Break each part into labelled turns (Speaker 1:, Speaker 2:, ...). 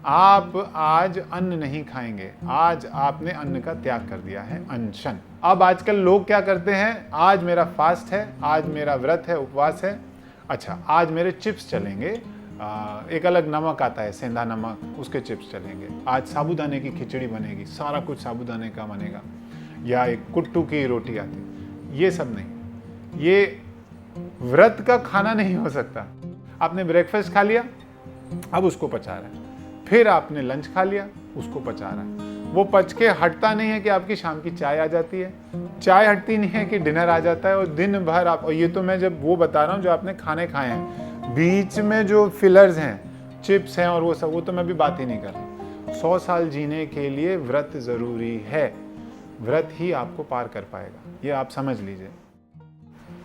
Speaker 1: आप आज अन्न नहीं खाएंगे, आज आपने अन्न का त्याग कर दिया है, अनशन। अब आजकल लोग क्या करते हैं, आज मेरा फास्ट है, आज मेरा व्रत है, उपवास है, अच्छा आज मेरे चिप्स चलेंगे, एक अलग नमक आता है सेंधा नमक, उसके चिप्स चलेंगे, आज साबूदाने की खिचड़ी बनेगी, सारा कुछ साबूदाने का बनेगा, या एक कुट्टू की रोटी आती। ये सब नहीं, ये व्रत का खाना नहीं हो सकता। आपने ब्रेकफास्ट खा लिया, अब उसको पचा रहा है, फिर आपने लंच खा लिया, उसको पचा रहा है, वो पच के हटता नहीं है कि आपकी शाम की चाय आ जाती है, चाय हटती नहीं है कि डिनर आ जाता है, और दिन भर आप, और ये तो मैं जब वो बता रहा हूँ जो आपने खाने खाए हैं, बीच में जो फिलर्स हैं, चिप्स हैं और वो सब, वो तो मैं भी बात ही नहीं कर रहा। 100 साल जीने के लिए व्रत जरूरी है, व्रत ही आपको पार कर पाएगा, ये आप समझ लीजिए।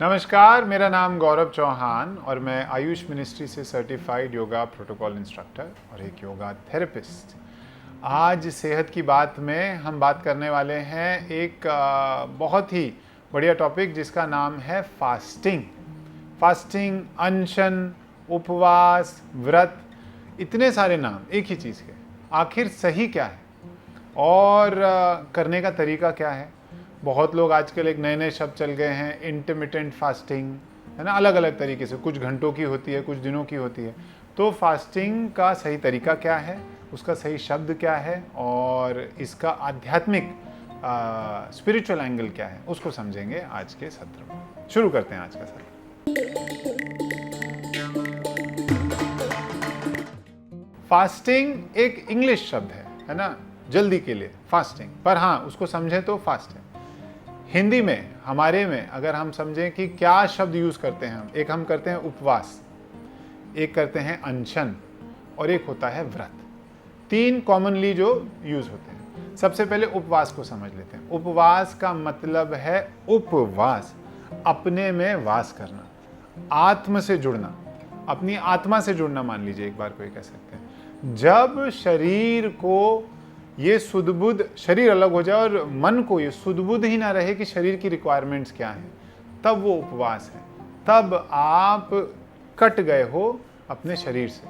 Speaker 1: नमस्कार, मेरा नाम गौरव चौहान और मैं आयुष मिनिस्ट्री से सर्टिफाइड योगा प्रोटोकॉल इंस्ट्रक्टर और एक योगा थेरेपिस्ट। आज सेहत की बात में हम बात करने वाले हैं एक बहुत ही बढ़िया टॉपिक जिसका नाम है फास्टिंग। फास्टिंग, अनशन, उपवास, व्रत, इतने सारे नाम एक ही चीज़ के। आखिर सही क्या है और करने का तरीका क्या है? बहुत लोग आजकल एक नए नए शब्द चल गए हैं, इंटरमिटेंट फास्टिंग, है ना, अलग अलग तरीके से, कुछ घंटों की होती है, कुछ दिनों की होती है। तो फास्टिंग का सही तरीका क्या है, उसका सही शब्द क्या है और इसका आध्यात्मिक स्पिरिचुअल एंगल क्या है, उसको समझेंगे आज के सत्र में। शुरू करते हैं आज का सत्र। फास्टिंग एक इंग्लिश शब्द है ना, जल्दी के लिए फास्टिंग, पर हाँ उसको समझें तो फास्ट है। हिंदी में, हमारे में अगर हम समझें कि क्या शब्द यूज करते हैं हम, एक हम करते हैं उपवास, एक करते हैं अनशन और एक होता है व्रत। 3 कॉमनली जो यूज होते हैं। सबसे पहले उपवास को समझ लेते हैं। उपवास का मतलब है उपवास, अपने में वास करना, आत्म से जुड़ना, अपनी आत्मा से जुड़ना, मान लीजिए एक बार कोई कह सकते हैं। जब शरीर को ये सुध-बुध, शरीर अलग हो जाए और मन को ये सुध-बुध ही ना रहे कि शरीर की रिक्वायरमेंट्स क्या हैं, तब वो उपवास है। तब आप कट गए हो अपने शरीर से,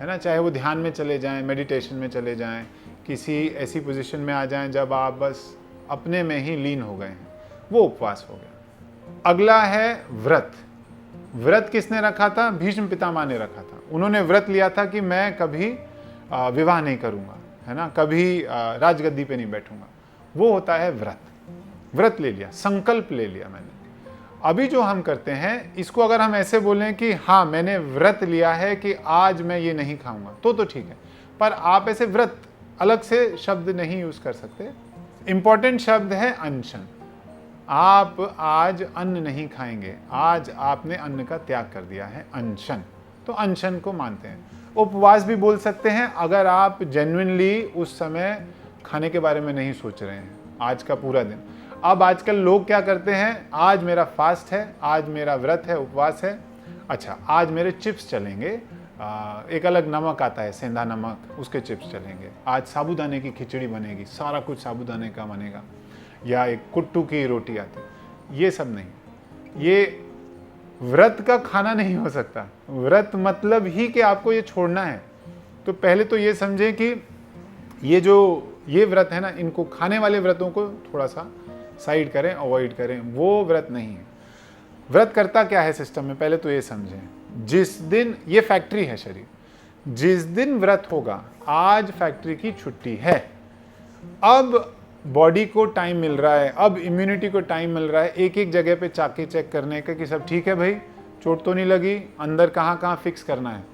Speaker 1: है ना। चाहे वो ध्यान में चले जाएं, मेडिटेशन में चले जाएं, किसी ऐसी पोजीशन में आ जाएं जब आप बस अपने में ही लीन हो गए हैं, वो उपवास हो गया। अगला है व्रत। व्रत किसने रखा था? भीष्म पितामह ने रखा था। उन्होंने व्रत लिया था कि मैं कभी विवाह नहीं करूंगा, है ना, कभी राजगद्दी पे नहीं बैठूंगा। वो होता है व्रत। व्रत ले लिया, संकल्प ले लिया मैंने। अभी जो हम करते हैं, इसको अगर हम ऐसे बोलें कि हाँ मैंने व्रत लिया है कि आज मैं ये नहीं खाऊंगा, तो ठीक है, पर आप ऐसे व्रत अलग से शब्द नहीं यूज कर सकते। इंपॉर्टेंट शब्द है अनशन। आप आज अन्न नहीं खाएंगे, आज आपने अन्न का त्याग कर दिया है, अनशन। तो अनशन को मानते हैं। उपवास भी बोल सकते हैं अगर आप जेन्युइनली उस समय खाने के बारे में नहीं सोच रहे हैं, आज का पूरा दिन। अब आजकल लोग क्या करते हैं, आज मेरा फास्ट है, आज मेरा व्रत है, उपवास है, अच्छा आज मेरे चिप्स चलेंगे, एक अलग नमक आता है सेंधा नमक, उसके चिप्स चलेंगे, आज साबूदाने की खिचड़ी बनेगी, सारा कुछ साबूदाने का बनेगा, या एक कुट्टू की रोटी आती। ये सब नहीं, ये व्रत का खाना नहीं हो सकता। व्रत मतलब ही कि आपको ये छोड़ना है। तो पहले तो ये समझें कि ये व्रत है ना, इनको खाने वाले व्रतों को थोड़ा सा साइड करें, अवॉइड करें, वो व्रत नहीं है। व्रत करता क्या है सिस्टम में, पहले तो ये समझें। जिस दिन ये फैक्ट्री है शरीर, जिस दिन व्रत होगा, आज फैक्ट्री की छुट्टी है, अब बॉडी को टाइम मिल रहा है, अब इम्यूनिटी को टाइम मिल रहा है एक एक जगह पे चाके चेक करने का कि सब ठीक है भाई, चोट तो नहीं लगी, अंदर कहाँ कहाँ फिक्स करना है।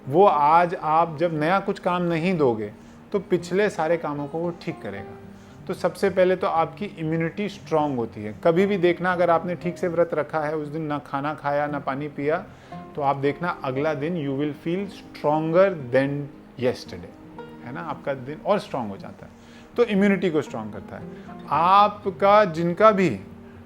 Speaker 1: वो आज आप जब नया कुछ काम नहीं दोगे तो पिछले सारे कामों को वो ठीक करेगा। तो सबसे पहले तो आपकी इम्यूनिटी स्ट्रांग होती है। कभी भी देखना, अगर आपने ठीक से व्रत रखा है, उस दिन ना खाना खाया ना पानी पिया, तो आप देखना अगला दिन you will feel stronger than yesterday, है ना, आपका दिन और स्ट्रांग हो जाता है। तो इम्यूनिटी को स्ट्रांग करता है। आपका जिनका भी,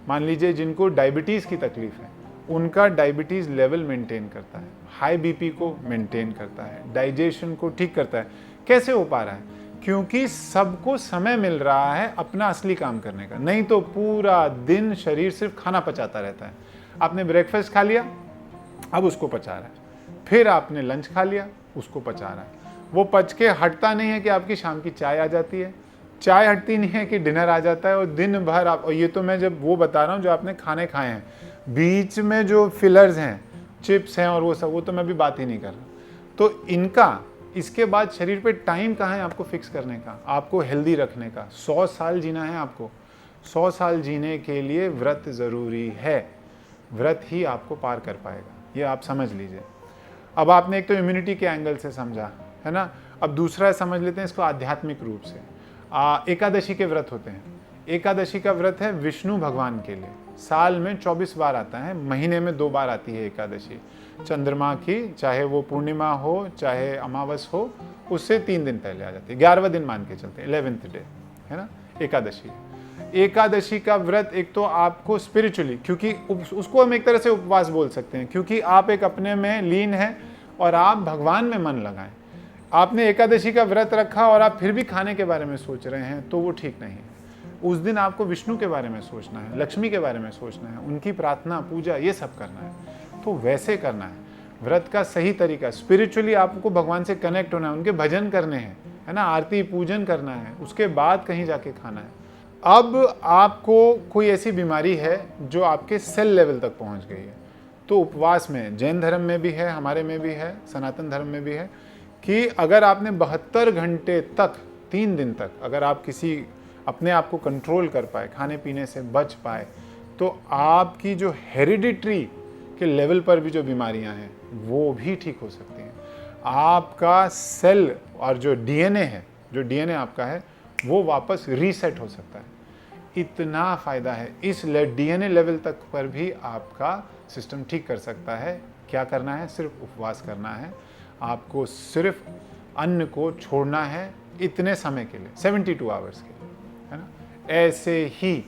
Speaker 1: मान लीजिए जिनको डायबिटीज़ की तकलीफ है, उनका डायबिटीज़ लेवल मेंटेन करता है, हाई बीपी को मेंटेन करता है, डाइजेशन को ठीक करता है। कैसे हो पा रहा है? क्योंकि सबको समय मिल रहा है अपना असली काम करने का। नहीं तो पूरा दिन शरीर सिर्फ खाना पचाता रहता है। आपने ब्रेकफास्ट खा लिया, अब उसको पचा रहा है, फिर आपने लंच खा लिया, उसको पचा रहा है, वो पच के हटता नहीं है कि आपकी शाम की चाय आ जाती है, चाय हटती नहीं है कि डिनर आ जाता है, और दिन भर आप, और ये तो मैं जब वो बता रहा हूँ जो आपने खाने खाए हैं, बीच में जो फिलर्स हैं, चिप्स हैं और वो सब, वो तो मैं भी बात ही नहीं कर रहा। तो इनका इसके बाद शरीर पे टाइम कहाँ है आपको फिक्स करने का, आपको हेल्दी रखने का। 100 साल जीना है आपको, 100 साल जीने के लिए व्रत ज़रूरी है, व्रत ही आपको पार कर पाएगा, ये आप समझ लीजिए। अब आपने एक तो इम्यूनिटी के एंगल से समझा है ना, अब दूसरा समझ लेते हैं इसको आध्यात्मिक रूप से। एकादशी के व्रत होते हैं। एकादशी का व्रत है विष्णु भगवान के लिए, साल में 24 बार आता है, महीने में 2 बार आती है एकादशी, चंद्रमा की, चाहे वो पूर्णिमा हो चाहे अमावस हो, उससे 3 दिन पहले आ जाती है, 11वां दिन मान के चलते हैं, 11th डे है ना एकादशी। एकादशी का व्रत एक तो आपको स्पिरिचुअली, क्योंकि उसको हम एक तरह से उपवास बोल सकते हैं, क्योंकि आप एक अपने में लीन हैं और आप भगवान में मन लगाएं। आपने एकादशी का व्रत रखा और आप फिर भी खाने के बारे में सोच रहे हैं तो वो ठीक नहीं है। उस दिन आपको विष्णु के बारे में सोचना है, लक्ष्मी के बारे में सोचना है, उनकी प्रार्थना पूजा ये सब करना है, तो वैसे करना है। व्रत का सही तरीका, स्पिरिचुअली आपको भगवान से कनेक्ट होना है, उनके भजन करने हैं, है ना, आरती पूजन करना है, उसके बाद कहीं जाके खाना है। अब आपको कोई ऐसी बीमारी है जो आपके सेल लेवल तक पहुंच गई है, तो उपवास में, जैन धर्म में भी है, हमारे में भी है, सनातन धर्म में भी है, कि अगर आपने 72 घंटे तक, 3 दिन तक अगर आप किसी अपने आप को कंट्रोल कर पाए, खाने पीने से बच पाए, तो आपकी जो हेरिडिटरी के लेवल पर भी जो बीमारियां हैं वो भी ठीक हो सकती हैं। आपका सेल और जो डीएनए है, जो डीएनए आपका है वो वापस रीसेट हो सकता है। इतना फ़ायदा है, इस डीएनए लेवल तक पर भी आपका सिस्टम ठीक कर सकता है। क्या करना है? सिर्फ उपवास करना है। आपको सिर्फ अन्न को छोड़ना है इतने समय के लिए, 72 आवर्स के लिए, है ना। ऐसे ही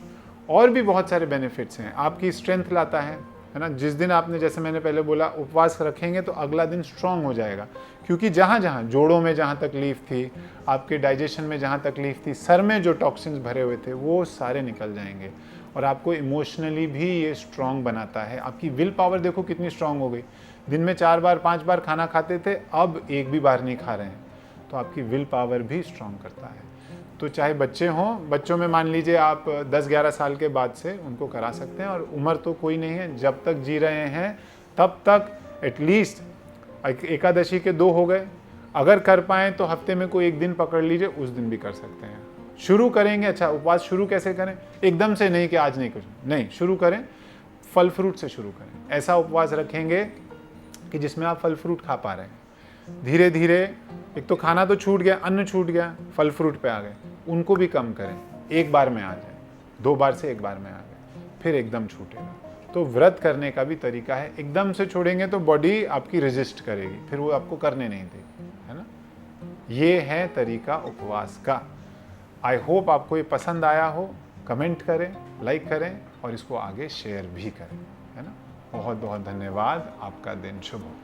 Speaker 1: और भी बहुत सारे बेनिफिट्स हैं। आपकी स्ट्रेंथ लाता है ना। जिस दिन आपने, जैसे मैंने पहले बोला, उपवास रखेंगे तो अगला दिन स्ट्रांग हो जाएगा, क्योंकि जहाँ जहाँ जोड़ों में जहाँ तकलीफ थी, आपके डाइजेशन में जहाँ तकलीफ थी, सर में जो टॉक्सिन्स भरे हुए थे वो सारे निकल जाएंगे। और आपको इमोशनली भी ये स्ट्रांग बनाता है। आपकी विल पावर देखो कितनी स्ट्रांग हो गई। दिन में 4 बार 5 बार खाना खाते थे, अब एक भी बार नहीं खा रहे हैं, तो आपकी विल पावर भी स्ट्रांग करता है। तो चाहे बच्चे हों, बच्चों में मान लीजिए आप 10-11 साल के बाद से उनको करा सकते हैं, और उम्र तो कोई नहीं है, जब तक जी रहे हैं तब तक एटलीस्ट एकादशी के 2 हो गए। अगर कर पाएँ तो हफ्ते में कोई एक दिन पकड़ लीजिए, उस दिन भी कर सकते हैं। शुरू करेंगे, अच्छा उपवास शुरू कैसे करें? एकदम से नहीं कि आज नहीं कुछ नहीं, शुरू करें फल फ्रूट से शुरू करें। ऐसा उपवास रखेंगे कि जिसमें आप फल फ्रूट खा पा रहे हैं। धीरे धीरे, एक तो खाना तो छूट गया, अन्न छूट गया, फल फ्रूट पे आ गए, उनको भी कम करें। एक बार में आ जाए, 2 बार से एक बार में आ गए, फिर एकदम छूटेगा। तो व्रत करने का भी तरीका है। एकदम से छोड़ेंगे तो बॉडी आपकी रेजिस्ट करेगी, फिर वो आपको करने नहीं देगी, है ना। ये है तरीका उपवास का। आई होप आपको ये पसंद आया हो। कमेंट करें, लाइक करें और इसको आगे शेयर भी करें, है ना। बहुत बहुत धन्यवाद। आपका दिन शुभ हो।